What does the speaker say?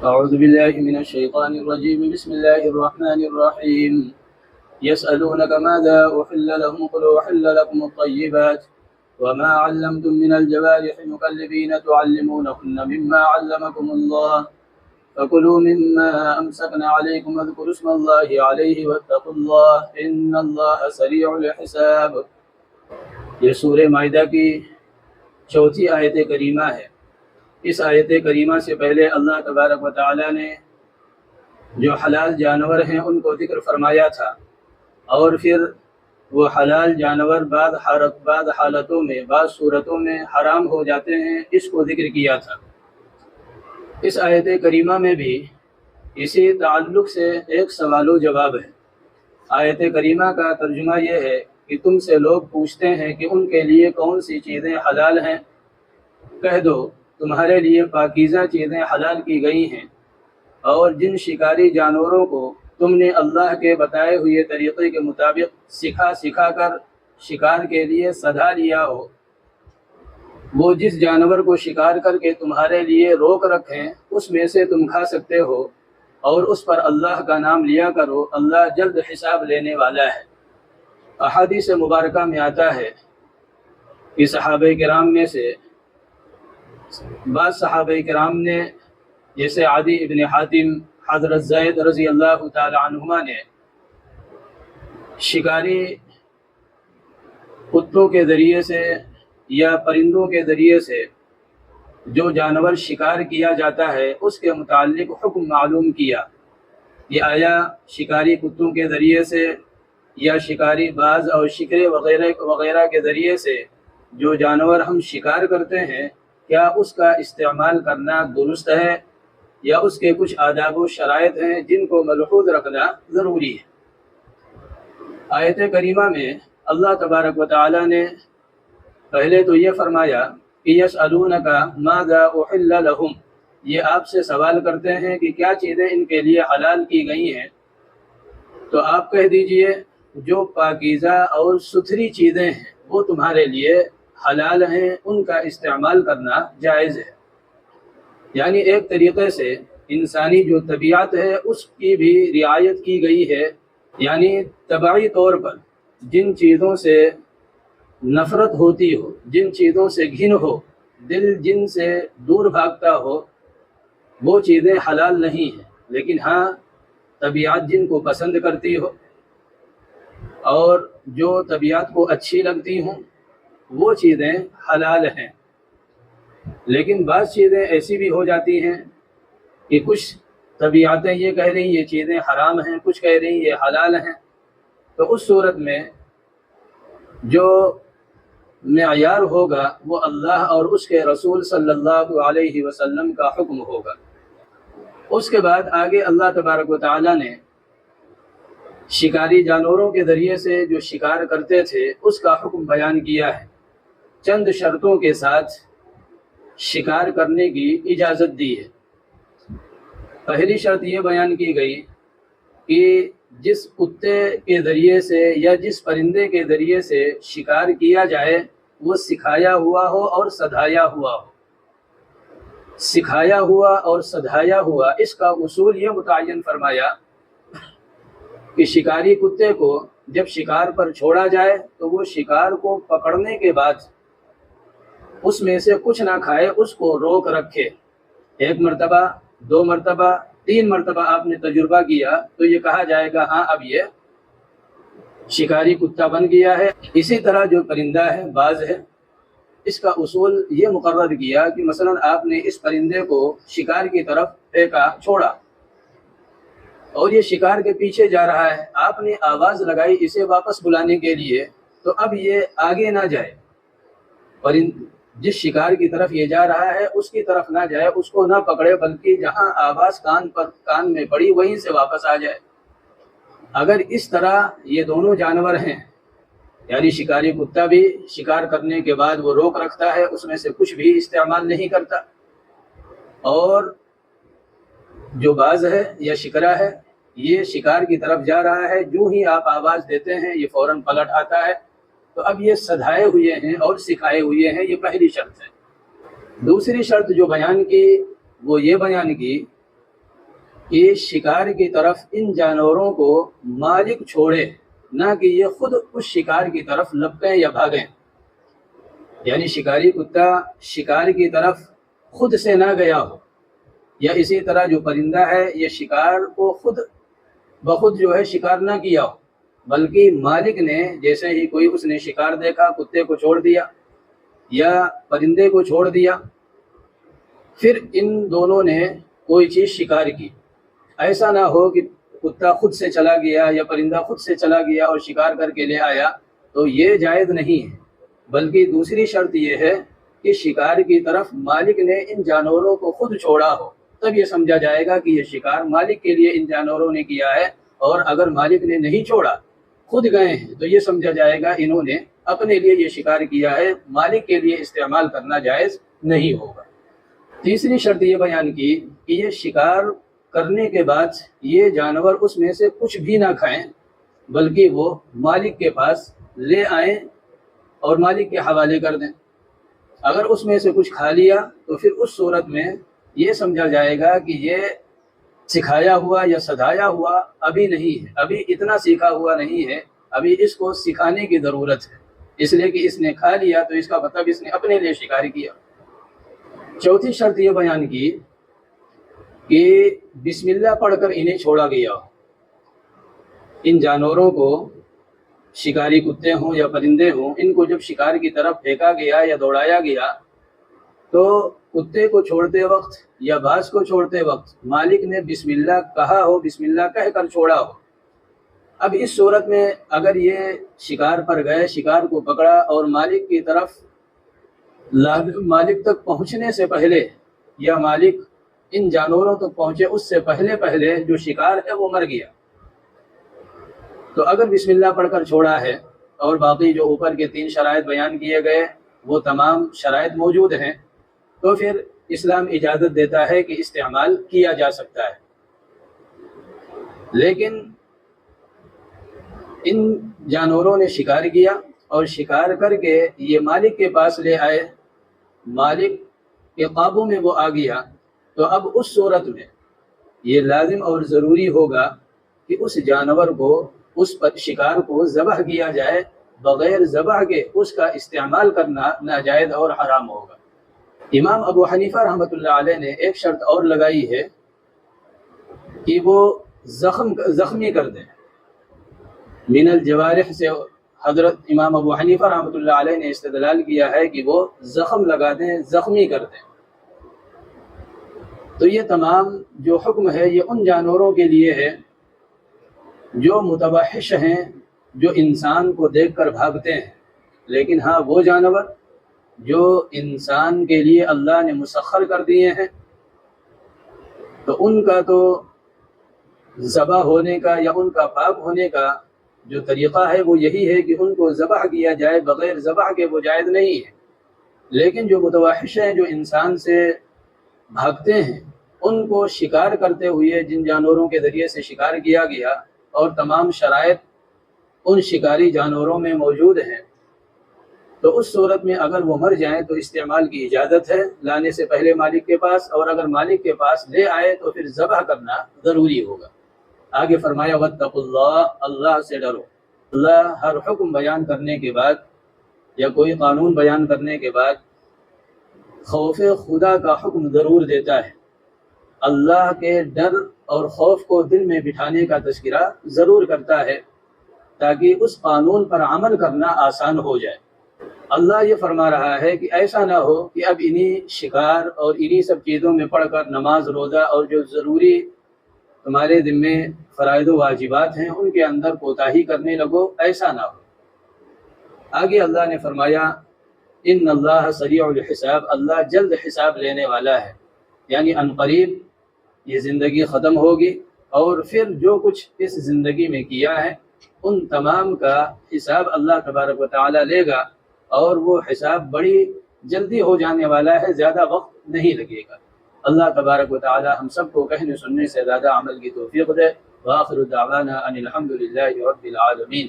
أعوذ بالله من الشيطان الرجيم. بسم الله الرحمن الرحيم. يسألونك ماذا أحل لهم قل أحل لكم الطيبات وما علمتم من الجوارح مكلبين تعلمونهن مما علمكم الله فكلوا مما أمسكنا عليكم واذكروا اسم الله عليه واتقوا الله إن الله سريع الحساب. یہ سورہ مائدہ کی چوتھی آیت کریمہ ہے. اس آیت کریمہ سے پہلے اللہ تبارک و تعالی نے جو حلال جانور ہیں ان کو ذکر فرمایا تھا، اور پھر وہ حلال جانور بعض حالتوں میں بعض صورتوں میں حرام ہو جاتے ہیں، اس کو ذکر کیا تھا. اس آیت کریمہ میں بھی اسی تعلق سے ایک سوال و جواب ہے. آیت کریمہ کا ترجمہ یہ ہے کہ تم سے لوگ پوچھتے ہیں کہ ان کے لیے کون سی چیزیں حلال ہیں. کہہ دو تمہارے لیے پاکیزہ چیزیں حلال کی گئی ہیں، اور جن شکاری جانوروں کو تم نے اللہ کے بتائے ہوئے طریقے کے مطابق سکھا کر شکار کے لیے سدھا لیا ہو، وہ جس جانور کو شکار کر کے تمہارے لیے روک رکھیں اس میں سے تم کھا سکتے ہو، اور اس پر اللہ کا نام لیا کرو، اللہ جلد حساب لینے والا ہے. احادیث مبارکہ میں آتا ہے کہ صحابہ کرام میں سے بعض صحابہ کرام نے، جیسے عدی ابن حاتم، حضرت زید رضی اللہ تعالی عنہما نے شکاری کتوں کے ذریعے سے یا پرندوں کے ذریعے سے جو جانور شکار کیا جاتا ہے اس کے متعلق حکم معلوم کیا. یہ آیا شکاری کتوں کے ذریعے سے یا شکاری باز اور شکرے وغیرہ کے ذریعے سے جو جانور ہم شکار کرتے ہیں، کیا اس کا استعمال کرنا درست ہے، یا اس کے کچھ آداب و شرائط ہیں جن کو ملحوظ رکھنا ضروری ہے. آیت کریمہ میں اللہ تبارک و تعالی نے پہلے تو یہ فرمایا کہ یسألونک ماذا احل لہم، یہ آپ سے سوال کرتے ہیں کہ کیا چیزیں ان کے لیے حلال کی گئی ہیں. تو آپ کہہ دیجئے جو پاکیزہ اور ستھری چیزیں ہیں وہ تمہارے لیے حلال ہیں، ان کا استعمال کرنا جائز ہے. یعنی ایک طریقے سے انسانی جو طبیعت ہے اس کی بھی رعایت کی گئی ہے. یعنی طبعی طور پر جن چیزوں سے نفرت ہوتی ہو، جن چیزوں سے گھن ہو، دل جن سے دور بھاگتا ہو، وہ چیزیں حلال نہیں ہیں. لیکن ہاں طبیعت جن کو پسند کرتی ہو اور جو طبیعت کو اچھی لگتی ہوں وہ چیزیں حلال ہیں. لیکن بعض چیزیں ایسی بھی ہو جاتی ہیں کہ کچھ طبیعتیں یہ کہہ رہی یہ چیزیں حرام ہیں، کچھ کہہ رہی یہ حلال ہیں. تو اس صورت میں جو معیار ہوگا وہ اللہ اور اس کے رسول صلی اللہ علیہ وسلم کا حکم ہوگا. اس کے بعد آگے اللہ تبارک و تعالی نے شکاری جانوروں کے ذریعے سے جو شکار کرتے تھے اس کا حکم بیان کیا ہے. چند شرطوں کے ساتھ شکار کرنے کی اجازت دی ہے. پہلی شرط یہ بیان کی گئی کہ جس کتے کے ذریعے سے یا جس پرندے کے ذریعے سے شکار کیا جائے وہ سکھایا ہوا ہو اور سدھایا ہوا ہو. سکھایا ہوا اور سدھایا ہوا اس کا اصول یہ متعین فرمایا کہ شکاری کتے کو جب شکار پر چھوڑا جائے تو وہ شکار کو پکڑنے کے بعد اس میں سے کچھ نہ کھائے، اس کو روک رکھے. 1 مرتبہ 2 مرتبہ 3 مرتبہ آپ نے تجربہ کیا تو یہ کہا جائے گا ہاں اب یہ شکاری کتا بن گیا ہے. اسی طرح جو پرندہ ہے باز ہے، اس کا اصول یہ مقرر کیا کہ مثلا آپ نے اس پرندے کو شکار کی طرف پھینکا، چھوڑا، اور یہ شکار کے پیچھے جا رہا ہے، آپ نے آواز لگائی اسے واپس بلانے کے لیے، تو اب یہ آگے نہ جائے. جس شکار کی طرف یہ جا رہا ہے اس کی طرف نہ جائے، اس کو نہ پکڑے، بلکہ جہاں آواز کان میں پڑی وہیں سے واپس آ جائے. اگر اس طرح یہ دونوں جانور ہیں، یعنی شکاری کتا بھی شکار کرنے کے بعد وہ روک رکھتا ہے، اس میں سے کچھ بھی استعمال نہیں کرتا، اور جو باز ہے یا شکرا ہے یہ شکار کی طرف جا رہا ہے، جو ہی آپ آواز دیتے ہیں یہ فوراً پلٹ آتا ہے. تو اب یہ سدھائے ہوئے ہیں اور سکھائے ہوئے ہیں. یہ پہلی شرط ہے. دوسری شرط جو بیان کی وہ یہ بیان کی کہ شکار کی طرف ان جانوروں کو مالک چھوڑے، نہ کہ یہ خود اس شکار کی طرف لپکیں یا بھاگیں۔ یعنی شکاری کتا شکار کی طرف خود سے نہ گیا ہو، یا اسی طرح جو پرندہ ہے یہ شکار کو خود بخود جو ہے شکار نہ کیا ہو، بلکہ مالک نے جیسے ہی کوئی اس نے شکار دیکھا کتے کو چھوڑ دیا یا پرندے کو چھوڑ دیا، پھر ان دونوں نے کوئی چیز شکار کی۔ ایسا نہ ہو کہ کتا خود سے چلا گیا یا پرندہ خود سے چلا گیا اور شکار کر کے لے آیا، تو یہ جائز نہیں ہے، بلکہ دوسری شرط یہ ہے کہ شکار کی طرف مالک نے ان جانوروں کو خود چھوڑا ہو، تب یہ سمجھا جائے گا کہ یہ شکار مالک کے لیے ان جانوروں نے کیا ہے، اور اگر مالک نے نہیں چھوڑا خود گئے ہیں تو یہ سمجھا جائے گا انہوں نے اپنے لیے یہ شکار کیا ہے، مالک کے لیے استعمال کرنا جائز نہیں ہوگا۔ تیسری شرط یہ بیان کی کہ یہ شکار کرنے کے بعد یہ جانور اس میں سے کچھ بھی نہ کھائیں، بلکہ وہ مالک کے پاس لے آئیں اور مالک کے حوالے کر دیں۔ اگر اس میں سے کچھ کھا لیا تو پھر اس صورت میں یہ سمجھا جائے گا کہ یہ سکھایا ہوا یا سدھایا ہوا ابھی نہیں ہے، ابھی اتنا سیکھا ہوا نہیں ہے، ابھی اس کو سکھانے کی ضرورت ہے، اس لیے کہ اس نے کھا لیا تو اس کا مطلب اس نے اپنے لیے شکار کیا۔ چوتھی شرط یہ بیان کی کہ بسم اللہ پڑھ کر انہیں چھوڑا گیا۔ ان جانوروں کو، شکاری کتے ہوں یا پرندے ہوں، ان کو جب شکار کی طرف پھینکا گیا یا دوڑایا گیا تو کتے کو چھوڑتے وقت یا باز کو چھوڑتے وقت مالک نے بسم اللہ کہا ہو، بسم اللہ کہہ کر چھوڑا ہو۔ اب اس صورت میں اگر یہ شکار پر گئے، شکار کو پکڑا اور مالک کی طرف مالک تک پہنچنے سے پہلے یا مالک ان جانوروں تک پہنچے اس سے پہلے جو شکار ہے وہ مر گیا، تو اگر بسم اللہ پڑھ کر چھوڑا ہے اور باقی جو اوپر کے 3 شرائط بیان کیے گئے وہ تمام شرائط موجود ہیں، تو پھر اسلام اجازت دیتا ہے کہ استعمال کیا جا سکتا ہے۔ لیکن ان جانوروں نے شکار کیا اور شکار کر کے یہ مالک کے پاس لے آئے، مالک کے قابو میں وہ آ گیا، تو اب اس صورت میں یہ لازم اور ضروری ہوگا کہ اس جانور کو، اس شکار کو ذبح کیا جائے، بغیر ذبح کے اس کا استعمال کرنا ناجائز اور حرام ہوگا۔ امام ابو حنیفہ رحمۃ اللہ علیہ نے ایک شرط اور لگائی ہے کہ وہ زخمی کر دیں۔ من الجوارح سے حضرت امام ابو حنیفہ رحمۃ اللہ علیہ نے استدلال کیا ہے کہ وہ زخم لگا دیں، زخمی کر دیں۔ تو یہ تمام جو حکم ہے یہ ان جانوروں کے لیے ہے جو متوحش ہیں، جو انسان کو دیکھ کر بھاگتے ہیں، لیکن ہاں وہ جانور جو انسان کے لیے اللہ نے مسخر کر دیے ہیں، تو ان کا تو ذبح ہونے کا یا ان کا پاک ہونے کا جو طریقہ ہے وہ یہی ہے کہ ان کو ذبح کیا جائے، بغیر ذبح کے وہ جائز نہیں ہے۔ لیکن جو متوحش ہیں، جو انسان سے بھاگتے ہیں، ان کو شکار کرتے ہوئے جن جانوروں کے ذریعے سے شکار کیا گیا اور تمام شرائط ان شکاری جانوروں میں موجود ہیں، تو اس صورت میں اگر وہ مر جائیں تو استعمال کی اجازت ہے لانے سے پہلے مالک کے پاس، اور اگر مالک کے پاس لے آئے تو پھر ذبح کرنا ضروری ہوگا۔ آگے فرمایا واتقوا اللہ، اللہ سے ڈرو۔ اللہ ہر حکم بیان کرنے کے بعد یا کوئی قانون بیان کرنے کے بعد خوف خدا کا حکم ضرور دیتا ہے، اللہ کے ڈر اور خوف کو دل میں بٹھانے کا تذکرہ ضرور کرتا ہے تاکہ اس قانون پر عمل کرنا آسان ہو جائے۔ اللہ یہ فرما رہا ہے کہ ایسا نہ ہو کہ اب انہی شکار اور انہی سب چیزوں میں پڑھ کر نماز، روزہ اور جو ضروری تمہارے ذمے فرائض و واجبات ہیں ان کے اندر کوتاہی کرنے لگو، ایسا نہ ہو۔ آگے اللہ نے فرمایا ان اللہ سریع الحساب، اللہ جلد حساب لینے والا ہے، یعنی عنقریب یہ زندگی ختم ہوگی اور پھر جو کچھ اس زندگی میں کیا ہے ان تمام کا حساب اللہ تبارک و تعالی لے گا، اور وہ حساب بڑی جلدی ہو جانے والا ہے، زیادہ وقت نہیں لگے گا۔ اللہ تبارک و تعالی ہم سب کو کہنے سننے سے زیادہ عمل کی توفیق دے۔ وآخر دعوانا ان الحمد للہ رب العالمین۔